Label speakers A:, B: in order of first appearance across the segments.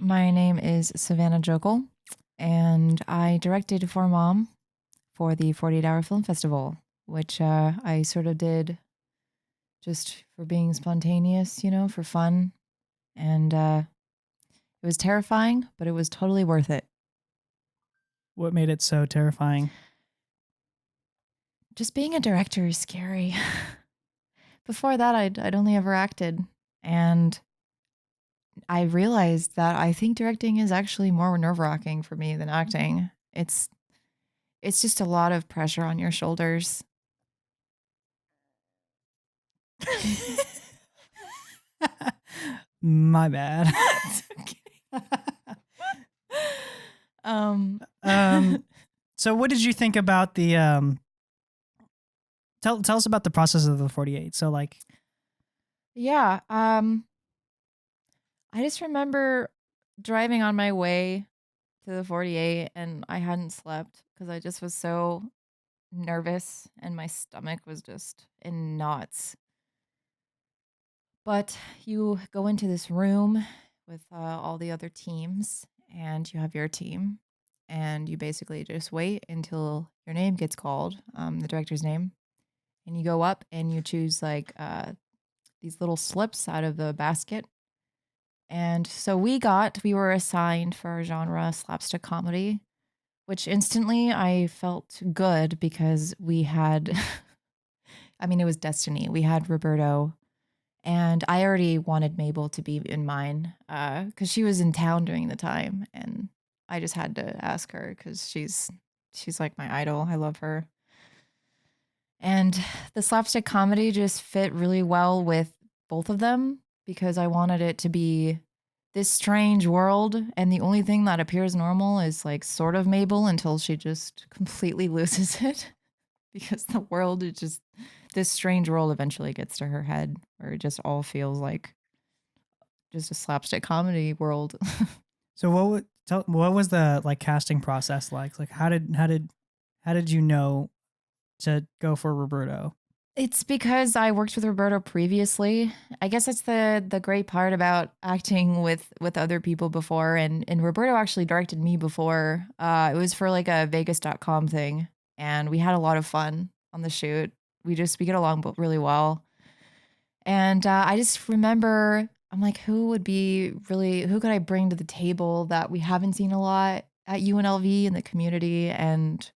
A: My name is Savanah Joeckel, and I directed for Mom for the 48-hour film festival, which I sort of did just for being spontaneous, for fun. And it was terrifying, but it was totally worth it.
B: What made it so terrifying?
A: Just being a director is scary. Before that, I'd only ever acted, and I realized that I think directing is actually more nerve-wracking for me than acting. It's just a lot of pressure on your shoulders.
B: My bad.
A: um,
B: So what did you think about the tell us about the process of the 48. So like
A: yeah, I just remember driving on my way to the 48 and I hadn't slept because I just was so nervous and my stomach was just in knots. But you go into this room with all the other teams and you have your team and you basically just wait until your name gets called, the director's name, and you go up and you choose like these little slips out of the basket. And so we were assigned for a genre slapstick comedy, which instantly I felt good because we had, I mean, it was destiny. We had Roberto, and I already wanted Mabel to be in mine because she was in town during the time. And I just had to ask her because she's like my idol. I love her. And the slapstick comedy just fit really well with both of them because I wanted it to be this strange world. And the only thing that appears normal is like sort of Mabel until she just completely loses it because the world is just this strange world eventually gets to her head where it just all feels like just a slapstick comedy world.
B: so what was the like casting process like? Like how did you know to go for Roberto?
A: It's because I worked with Roberto previously. I guess that's the great part about acting with other people before. And Roberto actually directed me before. It was for like a Vegas.com thing, and we had a lot of fun on the shoot. We get along really well. And I just remember I'm like, who could I bring to the table that we haven't seen a lot at UNLV in the community? And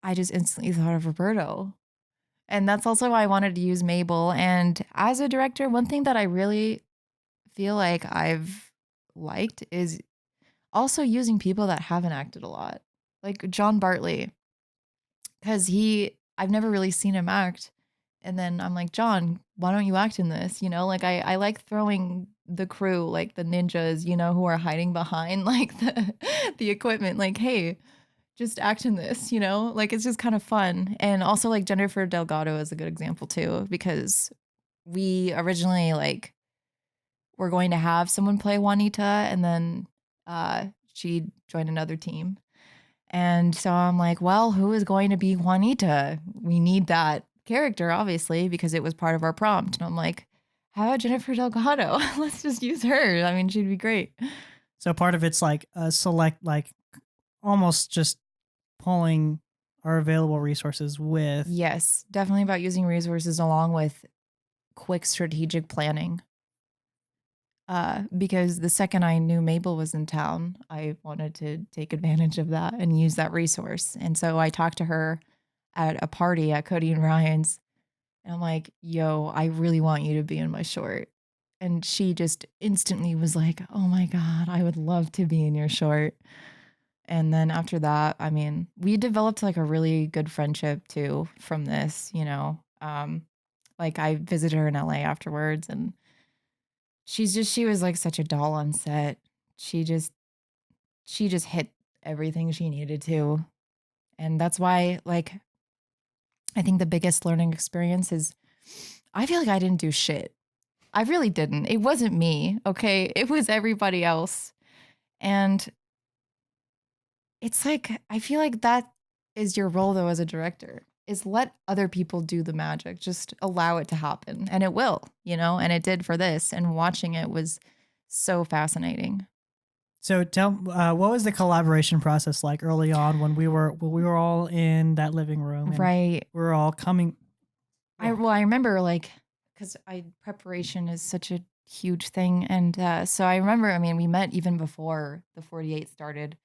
A: I just instantly thought of Roberto. And that's also why I wanted to use Mabel. And as a director, one thing that I really feel like I've liked is also using people that haven't acted a lot, like John Bartley, because I've never really seen him act. And then I'm like, John, why don't you act in this? Like I like throwing the crew, like the ninjas, who are hiding behind like the equipment, like, hey, just act in this, like it's just kind of fun. And also like Jennifer Delgado is a good example too, because we originally like were going to have someone play Juanita and then she joined another team. And so I'm like, well, who is going to be Juanita? We need that character, obviously, because it was part of our prompt. And I'm like, how about Jennifer Delgado? Let's just use her. I mean, she'd be great.
B: So part of it's like a select, like almost just pulling our available resources with.
A: Yes, definitely about using resources along with quick strategic planning. Because the second I knew Mabel was in town, I wanted to take advantage of that and use that resource. And so I talked to her at a party at Cody and Ryan's. And I'm like, yo, I really want you to be in my short. And she just instantly was like, oh my God, I would love to be in your short. And then after that, I mean, we developed like a really good friendship too from this, like I visited her in LA afterwards and she was like such a doll on set. She just hit everything she needed to. And that's why like I think the biggest learning experience is I feel like I didn't do shit. I really didn't. It wasn't me, okay? It was everybody else. And it's like I feel like that is your role though as a director. Is let other people do the magic. Just allow it to happen and it will, and it did for this and watching it was so fascinating.
B: So tell, what was the collaboration process like early on when we were all in that living room and
A: Right.
B: we were all coming?
A: I
B: Oh,
A: well, I remember like because I preparation is such a huge thing, and so I remember. I mean, we met even before the 48 started,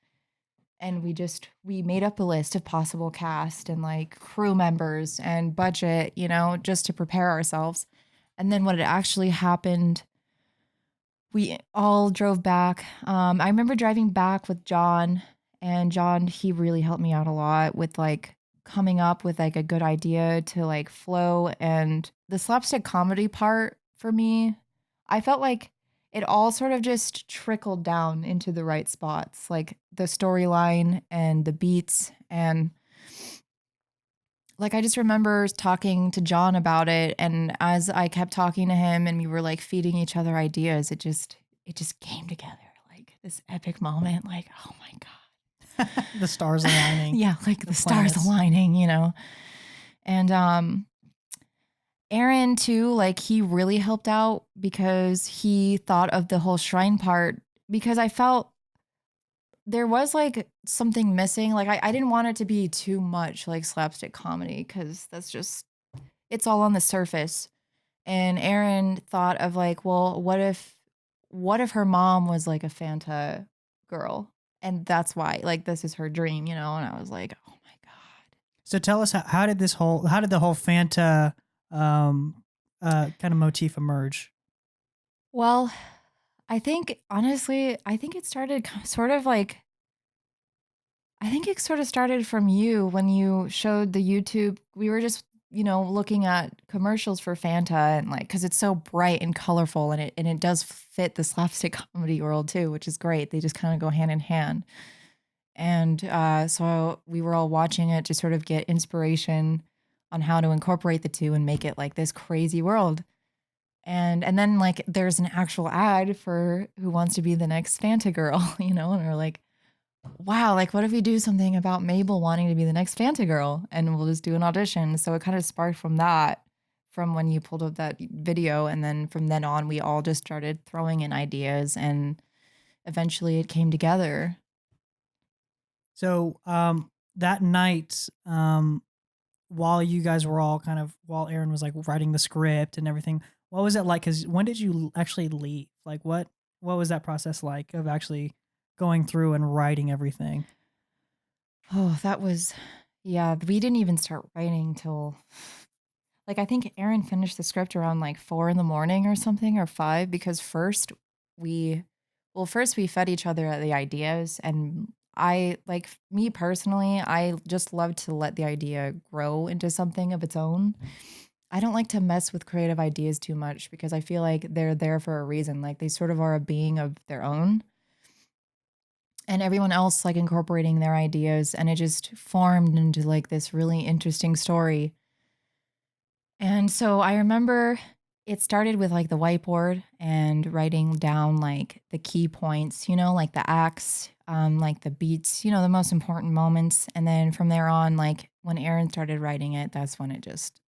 A: and we made up a list of possible cast and like crew members and budget, just to prepare ourselves. And then when it actually happened, we all drove back. I remember driving back with John, and John, he really helped me out a lot with like coming up with like a good idea to like flow. And the slapstick comedy part for me, I felt like it all sort of just trickled down into the right spots, like the storyline and the beats. And like I just remember talking to John about it, and as I kept talking to him and we were like feeding each other ideas, it just came together like this epic moment, like, oh my
B: the stars
A: god.
B: aligning,
A: Yeah, like
B: the
A: the stars
B: planets.
A: aligning. And Aaron too, like he really helped out because he thought of the whole shrine part, because I felt there was like something missing. Like I didn't want it to be too much like slapstick comedy, because that's just it's all on the surface. And Aaron thought of like, well, what if her mom was like a Fanta girl? And that's why, like, this is her dream. And I was like, oh my God.
B: So tell us how did the whole Fanta um, kind of motif emerge?
A: Well, I think honestly, I think it sort of started from you when you showed the YouTube. We were just, looking at commercials for Fanta, and like, because it's so bright and colorful, and it does fit the slapstick comedy world too, which is great. They just kind of go hand in hand. And so we were all watching it to sort of get inspiration on how to incorporate the two and make it like this crazy world. And then like there's an actual ad for who wants to be the next Fanta girl, and we're like, wow, like what if we do something about Mabel wanting to be the next Fanta girl, and we'll just do an audition. So it kind of sparked from that, from when you pulled up that video. And then from then on, we all just started throwing in ideas, and eventually it came together.
B: So that night, while you guys were all while Aaron was like writing the script and everything, what was it like? Because when did you actually leave? Like what was that process like of actually going through and writing everything?
A: Oh, that was, yeah, we didn't even start writing till, like, I think Aaron finished the script around like 4 in the morning or something, or 5, because we, first we fed each other the ideas. And like, me personally, I just love to let the idea grow into something of its own. I don't like to mess with creative ideas too much, because I feel like they're there for a reason. Like, they sort of are a being of their own, and everyone else like incorporating their ideas, and it just formed into like this really interesting story. And so I remember it started with like the whiteboard and writing down like the key points, like the acts, like the beats, the most important moments. And then from there on, like when Aaron started writing it, that's when it just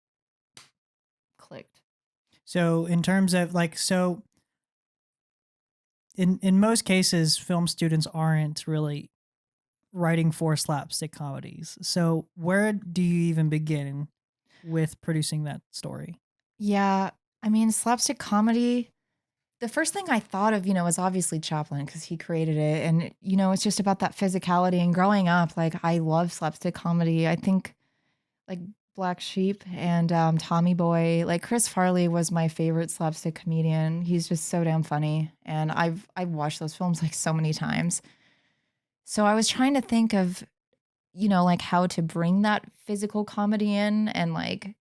A: clicked.
B: So in terms of in most cases, film students aren't really writing for slapstick comedies. So where do you even begin with producing that story?
A: Yeah. I mean, slapstick comedy, the first thing I thought of, was obviously Chaplin, because he created it. And, it's just about that physicality. And growing up, like, I love slapstick comedy. I think, like, Black Sheep and Tommy Boy, like, Chris Farley was my favorite slapstick comedian. He's just so damn funny. And I've watched those films, like, so many times. So I was trying to think of, like, how to bring that physical comedy in. And, like,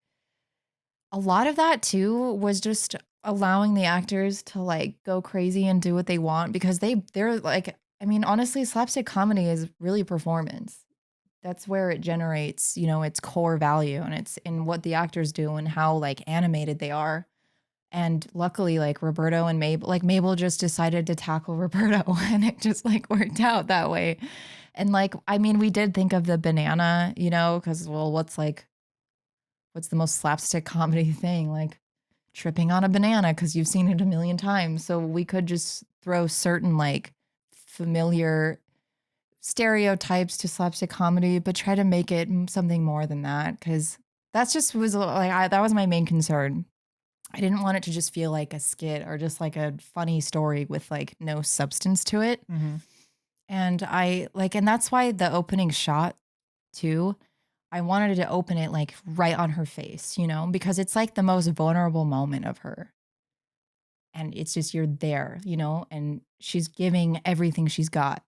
A: a lot of that too was just allowing the actors to like go crazy and do what they want, because they're like, I mean, honestly, slapstick comedy is really performance. That's where it generates, its core value, and it's in what the actors do and how like animated they are. And luckily, like Roberto and Mabel, like Mabel just decided to tackle Roberto and it just like worked out that way. And like, I mean, we did think of the banana, because well, what's the most slapstick comedy thing? Like tripping on a banana because you've seen it a million times. So we could just throw certain like familiar stereotypes to slapstick comedy, but try to make it something more than that. Cause that's just was like, that was my main concern. I didn't want it to just feel like a skit or just like a funny story with like no substance to it.
B: Hmm.
A: And and that's why the opening shot too, I wanted to open it like right on her face, because it's like the most vulnerable moment of her. And it's just you're there, and she's giving everything she's got.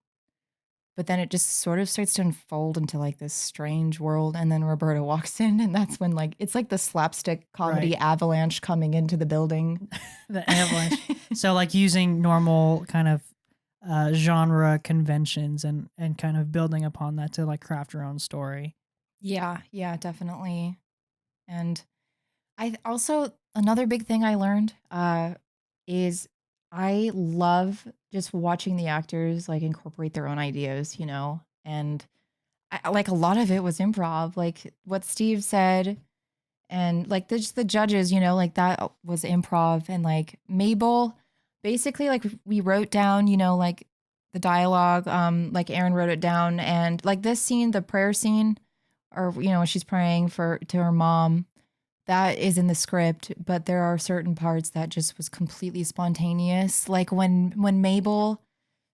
A: But then it just sort of starts to unfold into like this strange world. And then Roberta walks in, and that's when like it's like the slapstick comedy
B: Right.
A: avalanche coming into the building.
B: The avalanche. So like using normal kind of genre conventions and kind of building upon that to like craft your own story.
A: Yeah, yeah, definitely. And I also another big thing I learned is I love just watching the actors like incorporate their own ideas, and like a lot of it was improv, like what Steve said, and like just the judges, like that was improv, and like Mabel, basically like we wrote down, like the dialogue, like Aaron wrote it down, and like this scene, the prayer scene, or when she's praying for to her mom that is in the script, but there are certain parts that just was completely spontaneous. Like when Mabel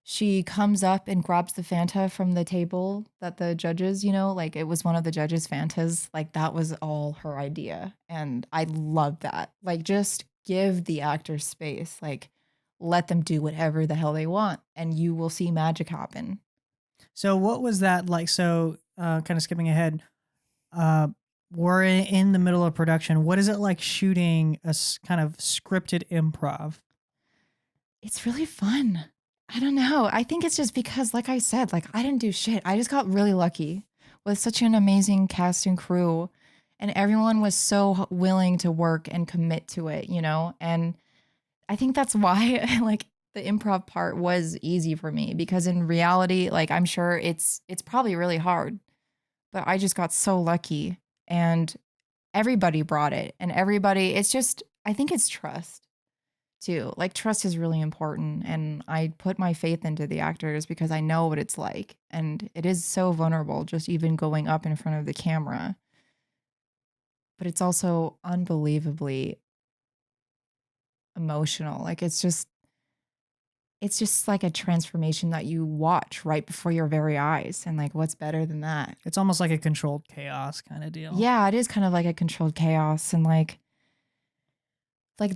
A: she comes up and grabs the Fanta from the table that the judges, like it was one of the judges' Fantas. Like that was all her idea. And I love that. Like just give the actors space. Like let them do whatever the hell they want and you will see magic happen.
B: So what was that like? So kind of skipping ahead, uh, we're in the middle of production. What is it like shooting a kind of scripted improv?
A: It's really fun. I don't know. I think it's just because, like I said, like I didn't do shit. I just got really lucky with such an amazing cast and crew, and everyone was so willing to work and commit to it, And I think that's why, like, the improv part was easy for me because in reality, like, I'm sure it's probably really hard, but I just got so lucky, and everybody brought it, and everybody. It's just, I think it's trust too. Like trust is really important and I put my faith into the actors because I know what it's like and it is so vulnerable just even going up in front of the camera. But it's also unbelievably emotional. Like it's just like a transformation that you watch right before your very eyes and like what's better than that?
B: It's almost like a controlled chaos kind of deal.
A: Yeah, it is kind of like a controlled chaos and like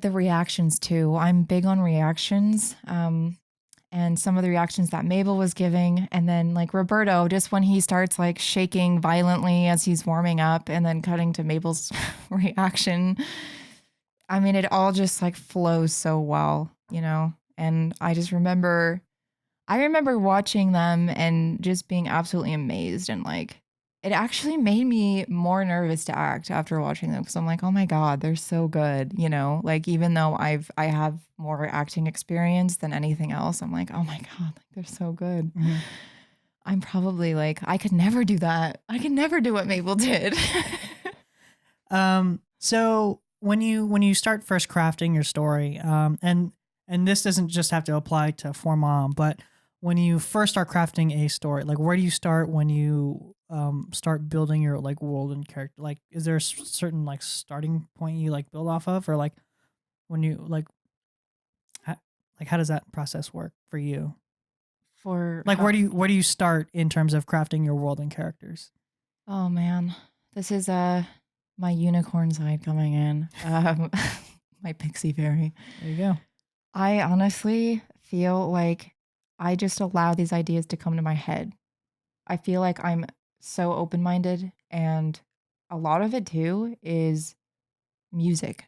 A: the reactions too. I'm big on reactions. And some of the reactions that Mabel was giving. And then like Roberto, just when he starts like shaking violently as he's warming up and then cutting to Mabel's reaction. I mean, it all just like flows so well, And I remember watching them and just being absolutely amazed and like it actually made me more nervous to act after watching them because I'm like, oh my God, they're so good, Like even though I have more acting experience than anything else, I'm like, oh my God, like they're so good.
B: Mhm.
A: I'm probably like, I could never do that. I could never do what Mabel did.
B: So when you start first crafting your story, and this doesn't just have to apply to For Mom, but when you first start crafting a story, like where do you start when you start building your like world and character? Like, is there a certain like starting point you like build off of, or like when you like how does that process work for you?
A: For
B: Like,
A: how
B: where do you start in terms of crafting your world and characters?
A: Oh man, this is my unicorn side coming in. My pixie fairy.
B: There you go.
A: I honestly feel like I just allow these ideas to come to my head. I feel like I'm so open-minded and a lot of it too is music.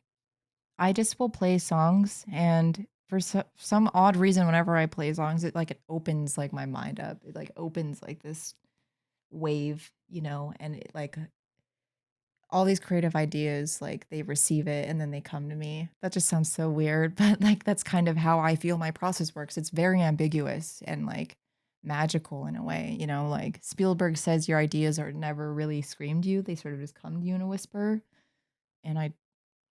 A: I just will play songs and for some odd reason whenever I play songs it opens like my mind up. It like opens like this wave, and it like all these creative ideas, like they receive it and then they come to me. That just sounds so weird, but like that's kind of how I feel my process works. It's very ambiguous and like magical in a way, like Spielberg says your ideas are never really screamed you. They sort of just come to you in a whisper. And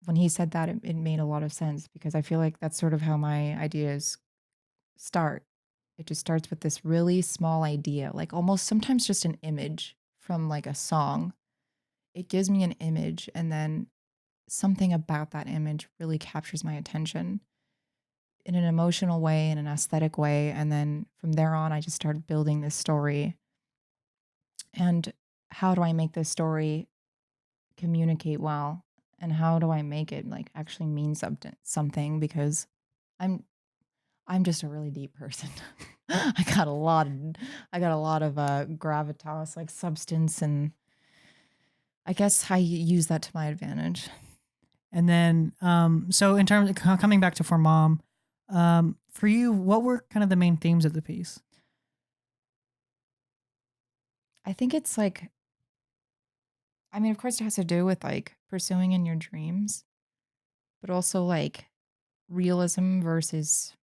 A: when he said that, it made a lot of sense because I feel like that's sort of how my ideas start. it just starts with this really small idea, like almost sometimes just an image from like a song. It gives me an image, and then something about that image really captures my attention in an emotional way, in an aesthetic way. And then from there on, I just started building this story. And how do I make this story communicate well? And how do I make it like actually mean something? Because I'm I'm just a really deep person. I got a lot of gravitas, like substance, and I guess I use that to my advantage.
B: And then, so in terms of coming back to For Mom, for you, what were kind of the main themes of the piece?
A: I think it's like, I mean, of course, it has to do with like pursuing in your dreams, but also like realism versus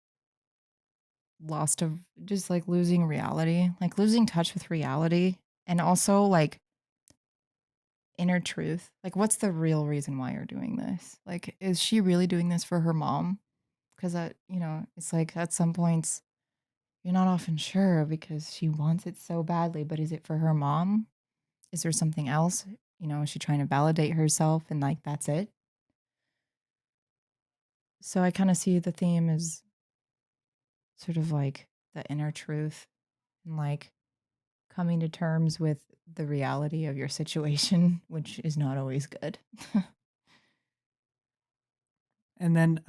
A: lost of just like losing reality, like losing touch with reality, and also like inner truth. Like, what's the real reason why you're doing this? Like, is she really doing this for her mom? Because it's like at some points you're not often sure because she wants it so badly, but is it for her mom? Is there something else? Is she trying to validate herself and like that's it? So I kind of see the theme as sort of like the inner truth and like coming to terms with the reality of your situation, which is not always good.
B: And then,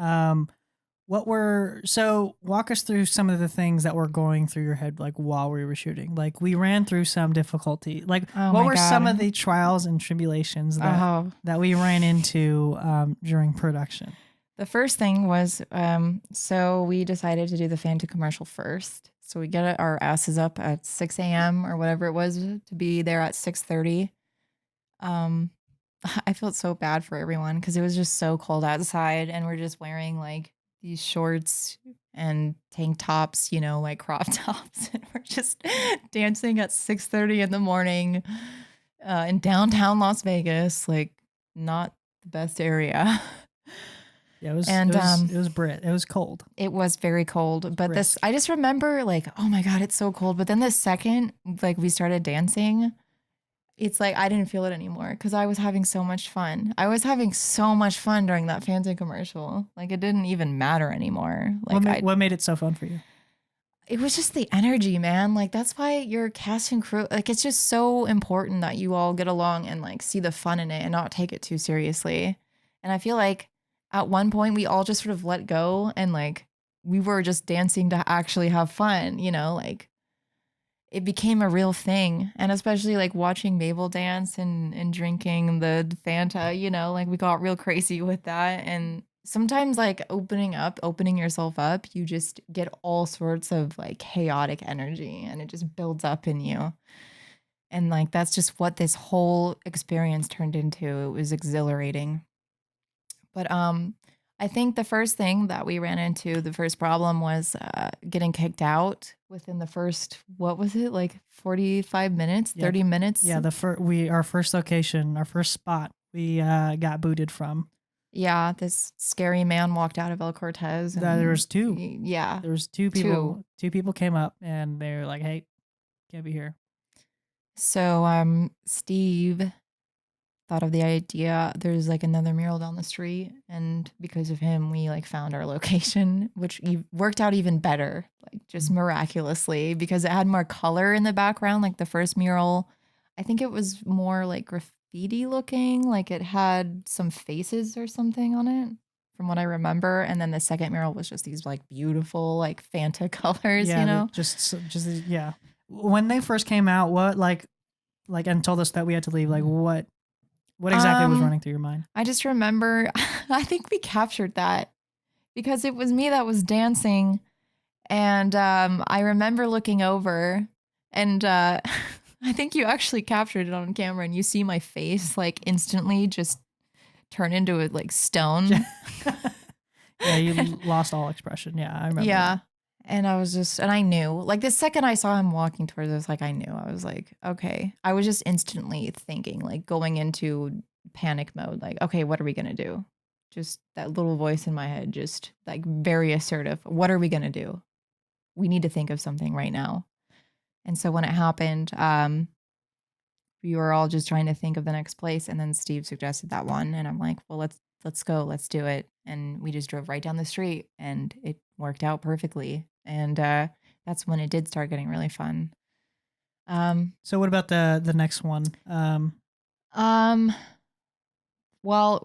B: walk us through some of the things that were going through your head, like while we were shooting. Like we ran through some difficulty. Like
A: Oh
B: what
A: my
B: were some of
A: God.
B: the trials and tribulations
A: Oh,
B: that we ran into during production?
A: the first thing was so we decided to do the Fanta commercial first. So we get our asses up at 6 a.m. or whatever it was to be there at 6:30. Um, I felt so bad for everyone because it was just so cold outside, and we're just wearing like these shorts and tank tops, like crop tops, and we're just dancing at 6:30 in the morning in downtown Las Vegas, like not the best area.
B: Yeah, it was it
A: And
B: was it was Brit. It was cold.
A: it was very cold, but this
B: Brisk.
A: I just remember like, oh my God, it's so cold. But then the second like we started dancing, it's like I didn't feel it anymore because I was having so much fun. I was having so much fun during that Fanta commercial. Like it didn't even matter anymore.
B: What made it so fun for you?
A: It was just the energy, man. Like that's why your cast and crew, like it's just so important that you all get along and like see the fun in it and not take it too seriously. And I feel like at one point we all just sort of let go and like we were just dancing to actually have fun, like it became a real thing. And especially like watching Mabel dance and drinking the Fanta, like we got real crazy with that. And sometimes like opening yourself up, you just get all sorts of like chaotic energy and it just builds up in you. And like that's just what this whole experience turned into. It was exhilarating. But I think the first thing that we ran into, the first problem was getting kicked out within the first, what was it, like 45 minutes,
B: Yeah,
A: 30 minutes?
B: yeah. Our first location, our first spot, we got booted from.
A: Yeah, this scary man walked out of El Cortez
B: There
A: and
B: was two.
A: yeah,
B: There was two
A: two.
B: people. Two people came up and they were like, "Hey, can't be here."
A: So Steve thought of the idea. There's like another mural down the street, and because of him, we like found our location, which worked out even better, like just miraculously because it had more color in the background. Like the first mural, I think it was more like graffiti looking, like it had some faces or something on it, from what I remember. And then the second mural was just these like beautiful like Fanta colors,
B: Yeah, yeah. When they first came out, what and told us that we had to leave, like what exactly was
A: Um,
B: running through your mind?
A: I just remember, I think we captured that because it was me that was dancing. And I remember looking over and I think you actually captured it on camera and you see my face like instantly just turn into a like stone.
B: Yeah, you lost all expression. Yeah, I remember
A: Yeah.
B: that.
A: And and I knew, like, the second I saw him walking towards us, like, I knew. I was like, okay. I was just instantly thinking, like, going into panic mode, like, okay, what are we going to do? Just that little voice in my head, just like very assertive. What are we going to do? we need to think of something right now. And so when it happened, we were all just trying to think of the next place, and then Steve suggested that one, and I'm like, well, let's go, let's do it. And we just drove right down the street, and it worked out perfectly. And that's when it did start getting really fun.
B: So what about the next one?
A: Um, well,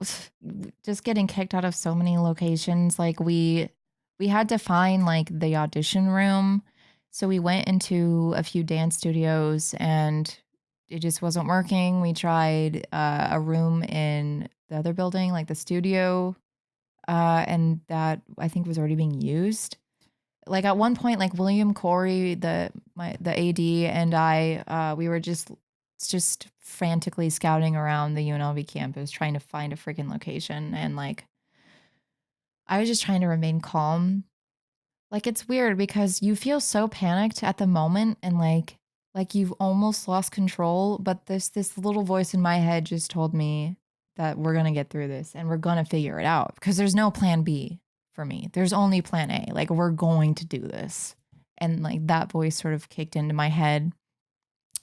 A: just getting kicked out of so many locations, like we had to find like the audition room. So we went into a few dance studios and it just wasn't working. We tried a room in the other building, like the studio, and that I think was already being used. Like at one point, like William Corey, the AD, and I, we were just frantically scouting around the UNLV campus trying to find a freaking location, and like I was just trying to remain calm. Like it's weird because you feel so panicked at the moment and like you've almost lost control, but this little voice in my head just told me that we're going to get through this and we're going to figure it out because there's no plan B for me. There's only plan A. Like we're going to do this. And like that voice sort of kicked into my head,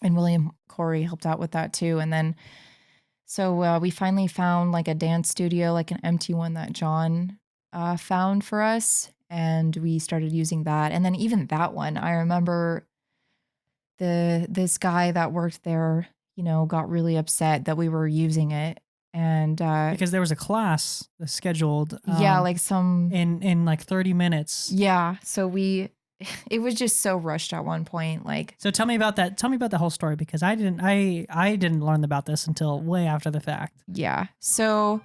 A: and William Corey helped out with that too. And then so we finally found like a dance studio, like an empty one that John found for us, and we started using that. And then even that one, I remember this guy that worked there, got really upset that we were using it, and
B: Because there was a class scheduled
A: yeah, like some
B: in like 30 minutes.
A: yeah. So it was just so rushed at one point, like.
B: So tell me about that. Tell me about the whole story because I didn't learn about this until way after the fact.
A: Yeah. So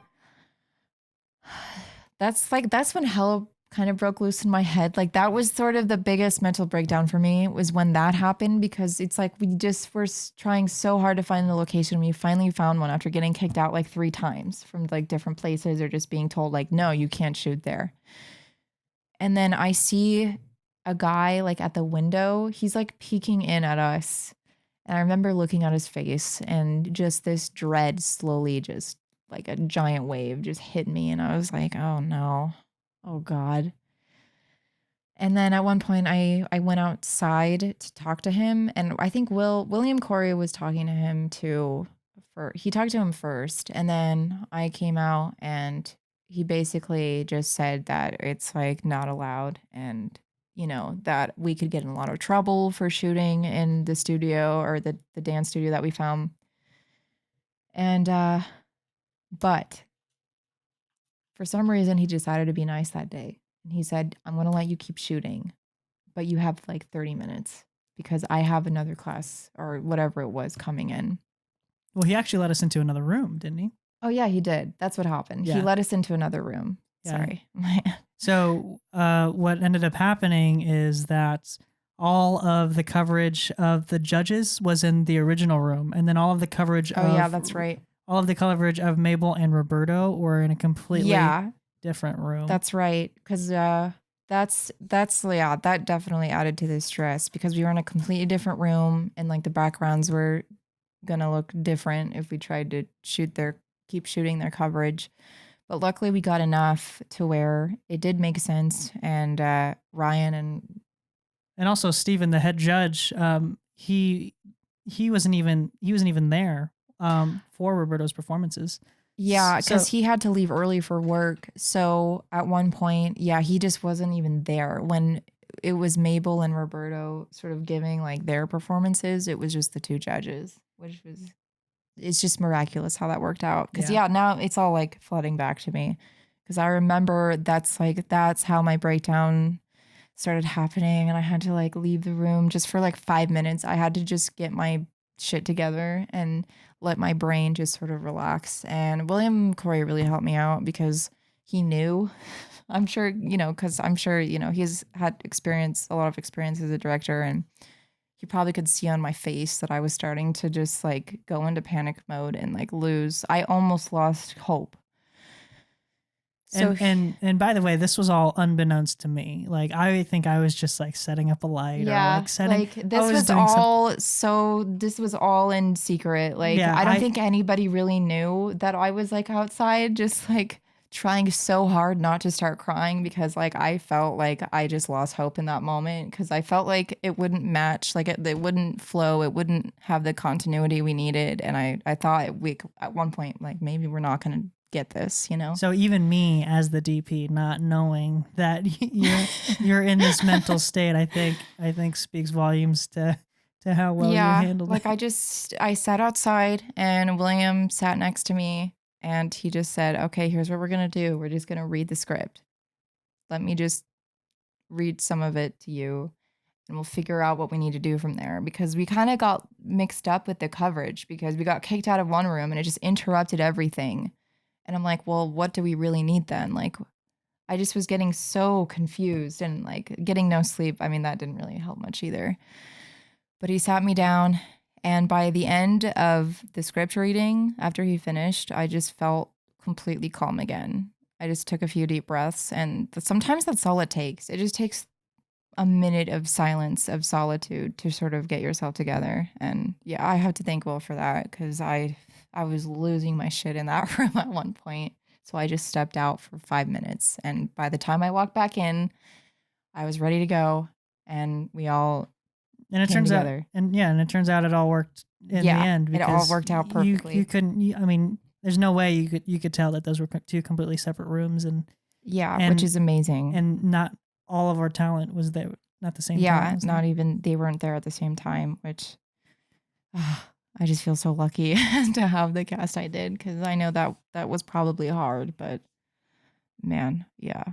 A: that's when hell kind of broke loose in my head. Like that was sort of the biggest mental breakdown for me was when that happened, because it's like we just were trying so hard to find the location. We finally found one after getting kicked out like 3 times from like different places, or just being told like, no, you can't shoot there. And then I see a guy like at the window. He's like peeking in at us. And I remember looking at his face, and just this dread slowly, just like a giant wave, just hit me. And I was like, oh no, oh God. And then at one point I went outside to talk to him. And I think William Corey was talking to him too. He talked to him first. And then I came out, and he basically just said that it's like not allowed, and that we could get in a lot of trouble for shooting in the studio, or the dance studio that we found. And, but for some reason, he decided to be nice that day. And he said, I'm going to let you keep shooting, but you have like 30 minutes because I have another class or whatever it was coming in.
B: Well, he actually let us into another room, didn't he?
A: Oh, yeah, he did. That's what happened.
B: Yeah.
A: He let us into another room.
B: Yeah.
A: Sorry.
B: So what ended up happening is that all of the coverage of the judges was in the original room, and then all of the coverage
A: yeah, that's right.
B: All of the coverage of Mabel and Roberto were in a completely different room.
A: That's right. Because that's that definitely added to the stress, because we were in a completely different room, and like the backgrounds were gonna look different if we tried to keep shooting their coverage. But luckily we got enough to where it did make sense. And Ryan
B: and also Steven, the head judge, he wasn't even there for Roberto's performances.
A: Yeah, because he had to leave early for work. So at one point, yeah, he just wasn't even there when it was Mabel and Roberto sort of giving like their performances. It was just the 2 judges, it's just miraculous how that worked out. Because now it's all like flooding back to me, because I remember that's how my breakdown started happening, and I had to like leave the room just for like 5 minutes. I had to just get my shit together and let my brain just sort of relax. And William Corey really helped me out because he knew, I'm sure, because I'm sure, he's had a lot of experience as a director, and he probably could see on my face that I was starting to just like go into panic mode and like lose. I almost lost hope.
B: So and by the way, this was all unbeknownst to me. Like I think I was just like setting up a light, or like setting.
A: Like this was all in secret. Like I don't think anybody really knew that I was like outside, just like trying so hard not to start crying because like I felt like I just lost hope in that moment because I felt like it wouldn't match, like it wouldn't flow, it wouldn't have the continuity we needed, and I thought we at one point like maybe we're not gonna get this, you know?
B: So even me as the DP, not knowing that you're in this mental state, I think speaks volumes to how well you
A: Yeah,
B: handled
A: like
B: it.
A: I sat outside and William sat next to me and he just said, "Okay, here's what we're gonna do. We're just gonna read the script. Let me just read some of it to you and we'll figure out what we need to do from there." Because we kind of got mixed up with the coverage because we got kicked out of one room and it just interrupted everything. And I'm like, well, what do we really need then? Like, I just was getting so confused and like getting no sleep. I mean, that didn't really help much either. But he sat me down, and by the end of the script reading, after he finished, I just felt completely calm again. I just took a few deep breaths, and sometimes that's all it takes. It just takes a minute of silence, of solitude to sort of get yourself together. And yeah, I have to thank Will for that because I was losing my shit in that room at one point. So I just stepped out for 5 minutes. And by the time I walked back in, I was ready to go. And we all
B: And it
A: came
B: turns out,
A: together.
B: and it turns out it all worked in the
A: Yeah,
B: end
A: it all
B: because
A: worked out
B: you
A: perfectly.
B: couldn't. I mean, there's no way you could tell that those were two completely separate rooms,
A: Yeah, which
B: and
A: is amazing.
B: and not all of our talent was there at the same time.
A: Yeah,
B: Was
A: not
B: there?
A: even they weren't there at the same time, which I just feel so lucky to have the cast I did because I know that that was probably hard, but man, yeah.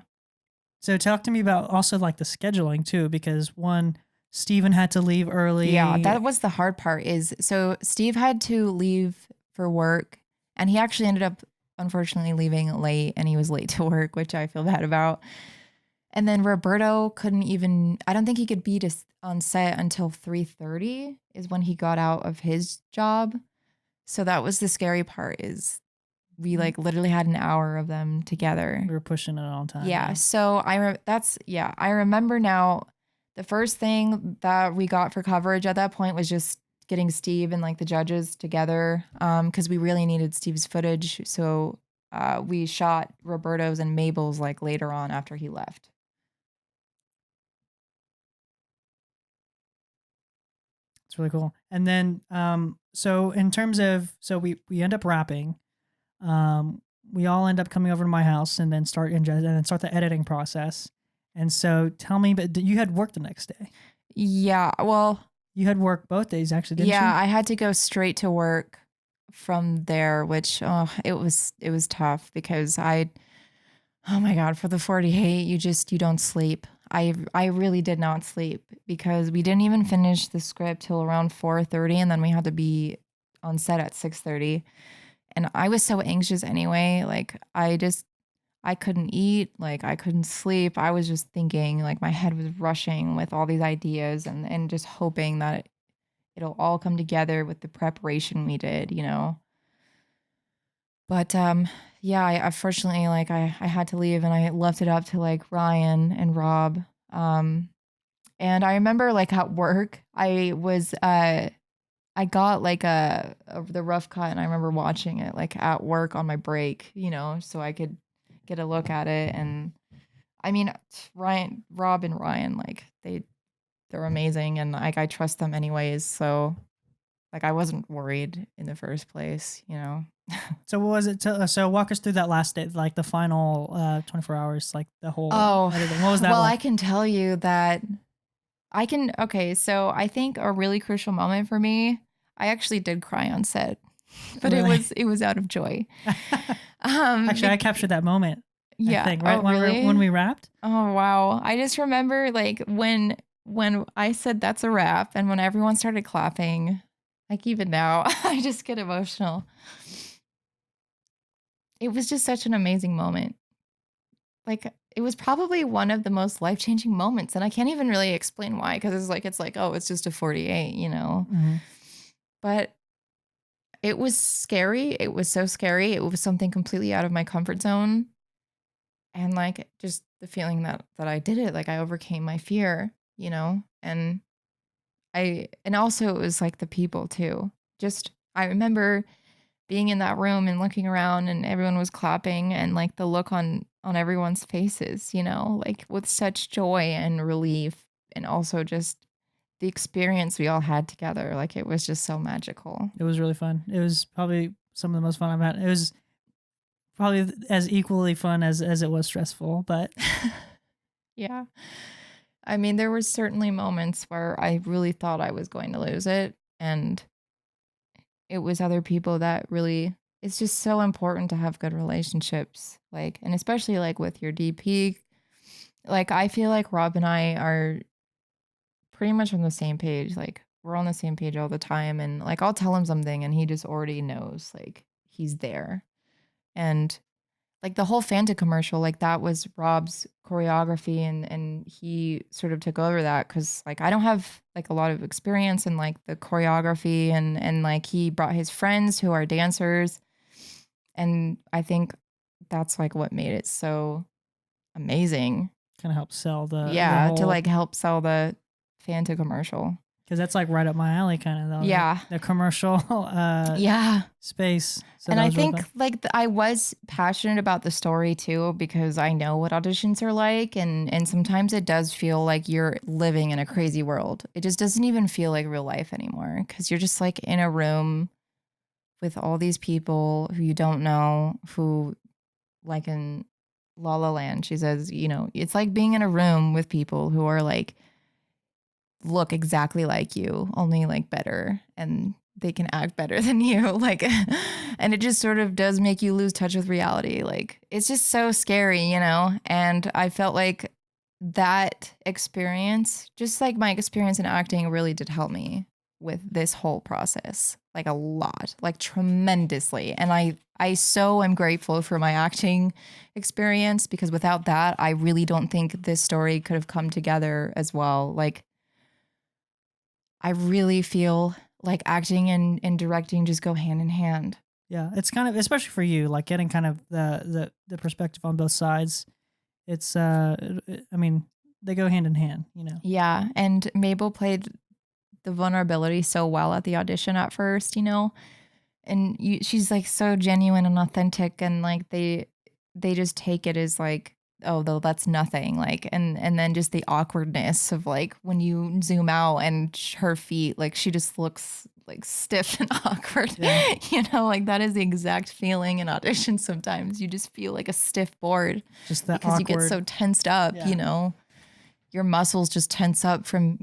B: So talk to me about also like the scheduling too, because one, Steven had to leave
A: Yeah,
B: early.
A: that was the hard part is so Steve had to leave for work and he actually ended up unfortunately leaving late and he was late to work, which I feel bad about. And then Roberto couldn't even I don't think he could be on set until 3:30 is when he got out of his job. So that was the scary part is we like literally had an hour of them together.
B: We were pushing it all the time.
A: Yeah,
B: Yeah.
A: so that's yeah, I remember now the first thing that we got for coverage at that point was just getting Steve and like the judges together cuz we really needed Steve's footage. So we shot Roberto's and Mabel's like later on after he left.
B: It's really cool. And then, so in terms of, so we end up wrapping. Um, we all end up coming over to my house and then start the editing process. And so, tell me, but you had work the next day.
A: Yeah, well,
B: You had work both days, actually, didn't
A: yeah,
B: you?
A: I had to go straight to work from there, which it was tough because oh my God, for the 48, you don't sleep. I really did not sleep because we didn't even finish the script till around 4:30 and then we had to be on set at 6:30. And I was so anxious anyway, like I couldn't eat, like I couldn't sleep. I was just thinking, like my head was rushing with all these ideas and just hoping that it'll all come together with the preparation we did, you know. But yeah, I unfortunately like I had to leave and I left it up to like Ryan and Rob. Um and I remember like at work, I got like the rough cut and I remember watching it like at work on my break, you know, so I could get a look at it and I mean Rob and Ryan like they're amazing and like I trust them anyways, so like I wasn't worried in the first place, you know.
B: So what was it? So walk us through that last day, like the final 24 hours, like the whole
A: Oh,
B: editing. What was that
A: well, I
B: like?
A: can tell you that okay, so I think a really crucial moment for me, I actually did cry on set, but it
B: Really?
A: was it was out of joy.
B: Actually, I
A: Bec
B: captured that moment, I
A: yeah.
B: think, right
A: Oh,
B: when
A: really?
B: we wrapped.
A: Oh, wow. I just remember like when I said that's a wrap and when everyone started clapping, like even now, I just get emotional. It was just such an amazing moment. Like, it was probably one of the most life-changing moments, and I can't even really explain why, because it's like, "Oh, it's just a 48," you know?
B: Mhm.
A: But it was scary, it was so scary, it was something completely out of my comfort zone, and, like, just the feeling that I did it, like, I overcame my fear, you know? And also it was, like, the people too. Just I remember being in that room and looking around and everyone was clapping and like the look on everyone's faces, like with such joy and relief and also just the experience we all had together. Like it was just so magical.
B: It was really fun. It was probably some of the most fun I've had. It was probably as equally fun as it was stressful, but
A: Yeah. I mean, there were certainly moments where I really thought I was going to lose it. And it was other people that really, it's just so important to have good relationships. Like, and especially like with your DP. Like, I feel like Rob and I are pretty much on the same page. Like, we're on the same page all the time. And like, I'll tell him something and he just already knows, like, he's there. And like the whole Fanta commercial, like that was Rob's choreography and he sort of took over that because like I don't have like a lot of experience in like the choreography and like he brought his friends who are dancers and I think that's like what made it so amazing.
B: kind of helped sell the
A: Yeah, to
B: whole,
A: like help sell the Fanta commercial.
B: because that's like right up my alley, kind of though.
A: Yeah.
B: The commercial
A: Yeah.
B: space. So
A: And
B: that
A: I
B: was really
A: think
B: fun.
A: like I was passionate about the story too because I know what auditions are like and sometimes it does feel like you're living in a crazy world. It just doesn't even feel like real life anymore cuz you're just like in a room with all these people who you don't know who like in La La Land she says, it's like being in a room with people who are like look exactly like you, only like better, and they can act better than you. Like, and it just sort of does make you lose touch with reality. Like, it's just so scary, And I felt like that experience, just like my experience in acting, really did help me with this whole process, like a lot, like tremendously. And I so am grateful for my acting experience because without that, I really don't think this story could have come together as well. Like, I really feel like acting and directing just go hand in hand.
B: Yeah, it's kind of, especially for you, like getting kind of the perspective on both sides. It's I mean, they go hand in hand.
A: Yeah, and Mabel played the vulnerability so well at the audition at first, and she's like so genuine and authentic, and like they just take it as like, oh, though that's nothing, like, and then just the awkwardness of like when you zoom out and her feet, like she just looks like stiff and awkward,
B: Yeah.
A: like that is the exact feeling in audition. Sometimes you just feel like a stiff board
B: Just that
A: because you get
B: awkward.
A: so tensed up,
B: Yeah.
A: your muscles just tense up from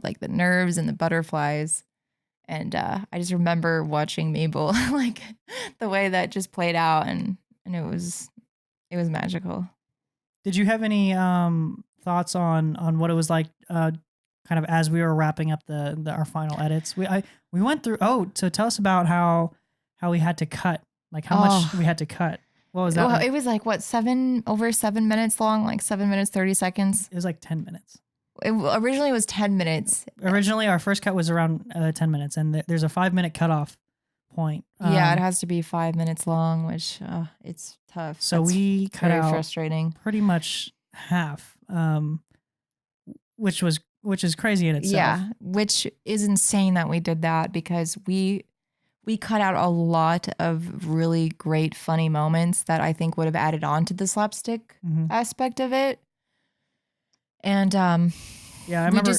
A: like the nerves and the butterflies. And I just remember watching Mabel, like the way that just played out, and it was magical.
B: Did you have any thoughts on what it was like kind of as we were wrapping up the our final edits? We went through, so tell us about how we had to cut, like how much
A: Oh,
B: we had to cut. What was that
A: well,
B: like?
A: it was like what over 7 minutes long, like 7 minutes 30 seconds.
B: It was like 10 minutes.
A: Originally, it was 10 minutes.
B: Originally, our first cut was around 10 minutes, and there's a 5 minute cutoff point.
A: Yeah, it has to be 5 minutes long, which it's tough.
B: So
A: That's
B: we cut
A: very
B: out
A: frustrating.
B: pretty much half, which is crazy in itself.
A: Yeah, which is insane that we did that because we cut out a lot of really great funny moments that I think would have added on to the slapstick aspect of it. And
B: yeah, I remember.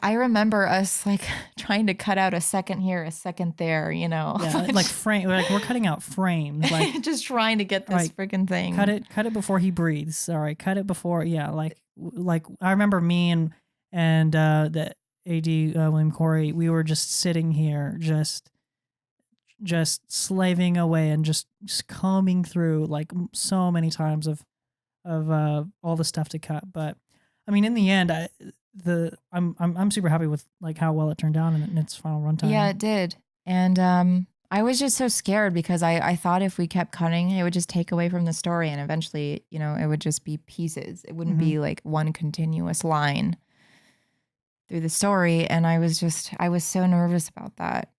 A: I remember us like trying to cut out a second here, a second there,
B: Yeah, like frame, like we're cutting out frames, like
A: just trying to get this freaking thing.
B: Cut it before he breathes. All right, cut it before. Yeah, like I remember me and the AD William Corey, we were just sitting here, just slaving away and just combing through like so many times of all the stuff to cut. But I mean, in the end, I'm super happy with like how well it turned out in its final runtime.
A: Yeah, it did. And I was just so scared because I thought if we kept cutting, it would just take away from the story and eventually, it would just be pieces. It wouldn't be like one continuous line through the story. And I was so nervous about that.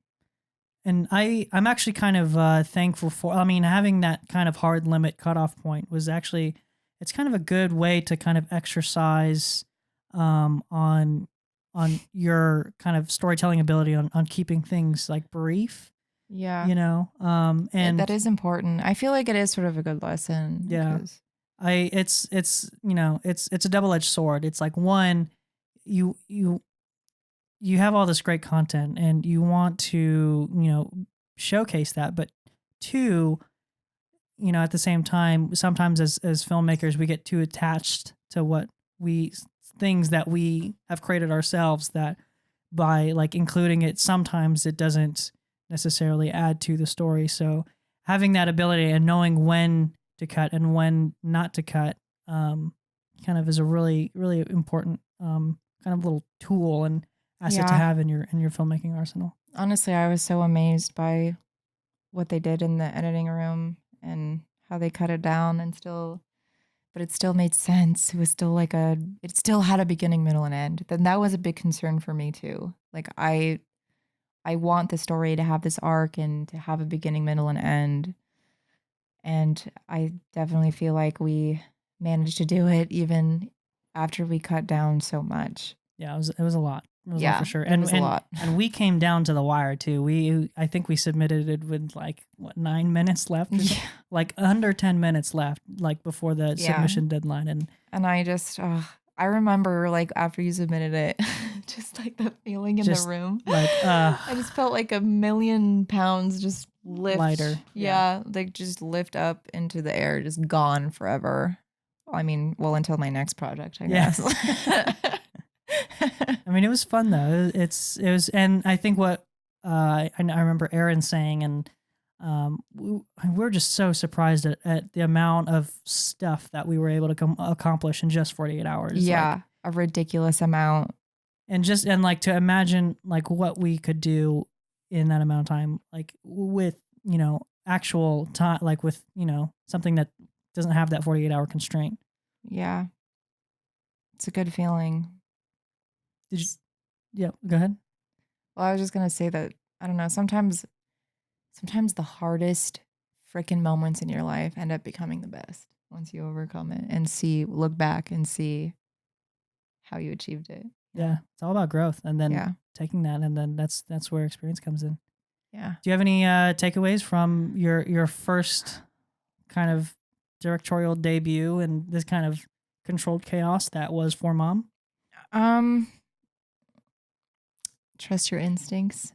B: And I'm actually kind of thankful for, I mean, having that kind of hard limit cutoff point was actually, it's kind of a good way to kind of exercise on your kind of storytelling ability on keeping things like brief.
A: Yeah.
B: you know?
A: That
B: And
A: is important. I feel like it is sort of a good lesson
B: yeah,
A: because
B: it's, you know, it's a double-edged sword. It's like, one, you you you have all this great content and you want to, you know, showcase that, but two, you know, at the same time, sometimes as filmmakers, we get too attached to what we things that we have created ourselves, that by like including it, sometimes it doesn't necessarily add to the story. So having that ability and knowing when to cut and when not to cut, um, kind of is a really important, kind of little tool and asset to
A: yeah.
B: have in your filmmaking arsenal.
A: Honestly, I was so amazed by what they did in the editing room and how they cut it down and still but it still made sense. It was still like it still had a beginning, middle, and end. Then that was a big concern for me too. Like I want the story to have this arc and to have a beginning, middle, and end. And I definitely feel like we managed to do it even after we cut down so much.
B: Yeah, it was a lot. It was a lot for
A: Yeah,
B: sure.
A: it was a lot.
B: And we came down to the wire too. I think we submitted it with like what, 9 minutes left, or
A: Yeah.
B: something? Like under 10 minutes left, like before the
A: Yeah.
B: submission deadline.
A: And I just, I remember like after you submitted it, just like the feeling in the
B: Just
A: room.
B: like
A: I just felt like 1,000,000 pounds just lift.
B: lighter.
A: Yeah, like just lift up into the air, just gone forever. I mean, well, until my next project, I
B: Yeah.
A: guess.
B: I mean, it was fun though. It was, and I think what I remember Aaron saying, and we're just so surprised at the amount of stuff that we were able to accomplish in just 48 hours.
A: Yeah,
B: Like,
A: a ridiculous amount.
B: and like to imagine like what we could do in that amount of time, like with, you know, actual time, like with, you know, something that doesn't have that 48-hour constraint.
A: Yeah, it's a good feeling.
B: Did you? Yeah, go ahead.
A: Well, I was just gonna say that I don't know. Sometimes the hardest freaking moments in your life end up becoming the best once you overcome it and look back and see how you achieved it.
B: Yeah, it's all about growth, and then
A: Yeah.
B: taking that, and then that's where experience comes in.
A: Yeah.
B: Do you have any takeaways from your first kind of directorial debut and this kind of controlled chaos that was For Mom?
A: Um, trust your instincts.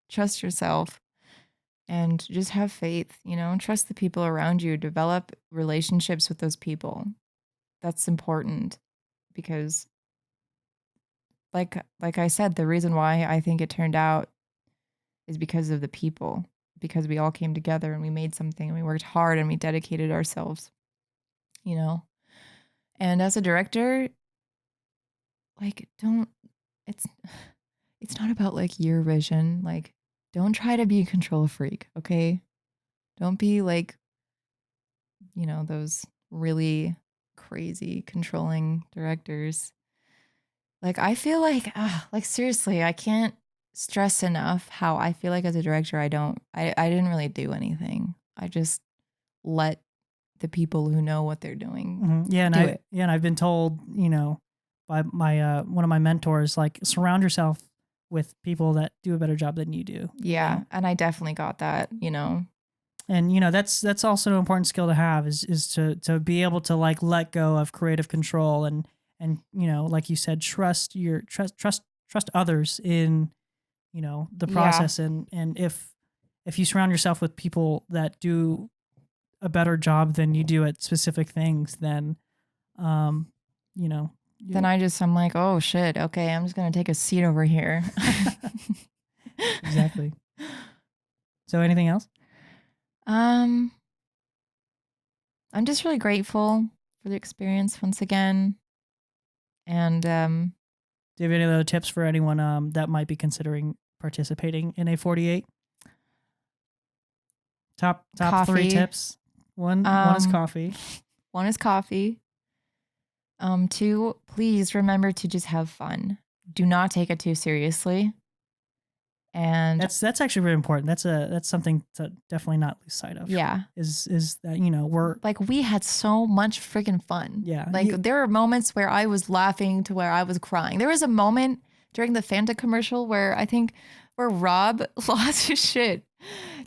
A: Trust yourself and just have faith, trust the people around you, develop relationships with those people. That's important because like I said, the reason why I think it turned out is because of the people, because we all came together and we made something and we worked hard and we dedicated ourselves, you know. And as a director, like don't it's it's not about like your vision. Like don't try to be a control freak, okay? Don't be like, those really crazy controlling directors. Like I feel like seriously, I can't stress enough how I feel like as a director I didn't really do anything. I just let the people who know what they're doing
B: Yeah,
A: do it.
B: and I've been told, you know, by my one of my mentors, like surround yourself with people that do a better job than you do. You
A: Yeah,
B: know?
A: and I definitely got that.
B: And you know that's also an important skill to have, is to be able to like let go of creative control, and you know, like you said, trust others in, you know, the
A: Yeah.
B: process, and if you surround yourself with people that do a better job than you do at specific things, then um you know,
A: Then I'm like, "Oh shit. Okay, I'm just going to take a seat over here."
B: exactly. So anything else?
A: Um I'm just really grateful for the experience once again. And
B: Do you have any other tips for anyone that might be considering participating in a 48? Top three
A: coffee.
B: tips. One is
A: Um
B: coffee.
A: One is coffee. Two, please remember to just have fun. Do not take it too seriously. And
B: That's actually really important. That's something to definitely not lose sight of.
A: yeah,
B: Is that, you know, we're
A: like we had so much freaking fun.
B: yeah
A: Like there were moments where I was laughing to where I was crying. There was a moment during the Fanta commercial where I think where Rob lost his shit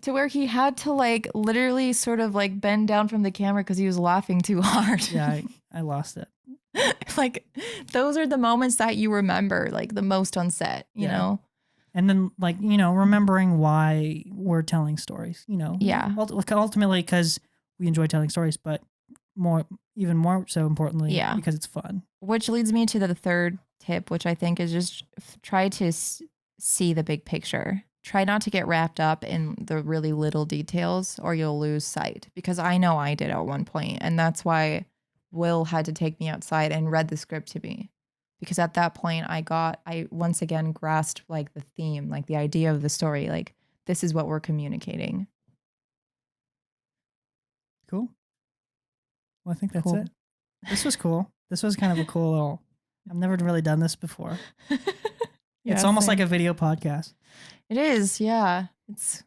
A: to where he had to like literally sort of like bend down from the camera because he was laughing too hard.
B: Yeah, I lost it.
A: Like those are the moments that you remember like the most on set, you know?
B: And then like, you know, remembering why we're telling stories, you know,
A: Yeah.
B: ultimately because we enjoy telling stories, but even more so importantly, because it's fun.
A: Which leads me to the third tip, which I think is just try to see the big picture. Try not to get wrapped up in the really little details or you'll lose sight, because I know I did at one point, and that's why Will had to take me outside and read the script to me, because at that point I once again grasped like the theme, like the idea of the story, like this is what we're communicating.
B: Cool. Well, I think that's it. This was cool. This was kind of a cool little, I've never really done this before. It's almost like a video podcast.
A: It is, yeah. It's,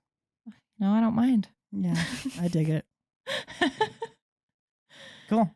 A: no, I don't mind.
B: Yeah, I dig it. Cool.